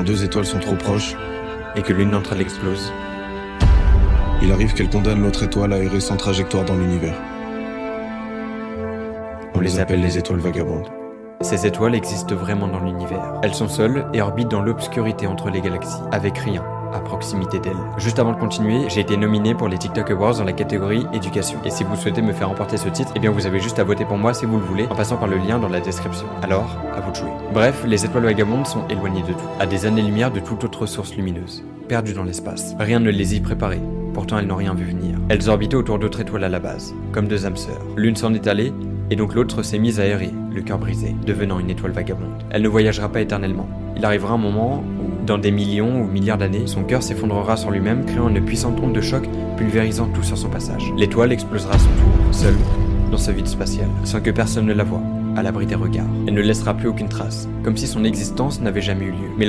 quand deux étoiles sont trop proches, et que l'une d'entre elles explose. il arrive qu'elle condamne l'autre étoile à errer sans trajectoire dans l'univers. On les appelle les étoiles vagabondes. Ces étoiles existent vraiment dans l'univers. Elles sont seules et orbitent dans l'obscurité entre les galaxies, avec rien à proximité d'elles. Juste avant de continuer, j'ai été nominé pour les TikTok Awards dans la catégorie éducation. Et si vous souhaitez me faire remporter ce titre, eh bien vous avez juste à voter pour moi si vous le voulez, en passant par le lien dans la description. Alors, à vous de jouer. Bref, les étoiles vagabondes sont éloignées de tout, à des années-lumière de toute autre source lumineuse, perdues dans l'espace. Rien ne les y préparait, pourtant elles n'ont rien vu venir. Elles orbitaient autour d'autres étoiles à la base, comme deux âmes sœurs. L'une s'en est allée, et donc l'autre s'est mise à errer, le cœur brisé, devenant une étoile vagabonde. Elle ne voyagera pas éternellement. Il arrivera un moment où, dans des millions ou milliards d'années, son cœur s'effondrera sur lui-même, créant une puissante onde de choc, pulvérisant tout sur son passage. L'étoile explosera à son tour, seule, dans ce vide spatial, sans que personne ne la voie, à l'abri des regards. Elle ne laissera plus aucune trace, comme si son existence n'avait jamais eu lieu. Mais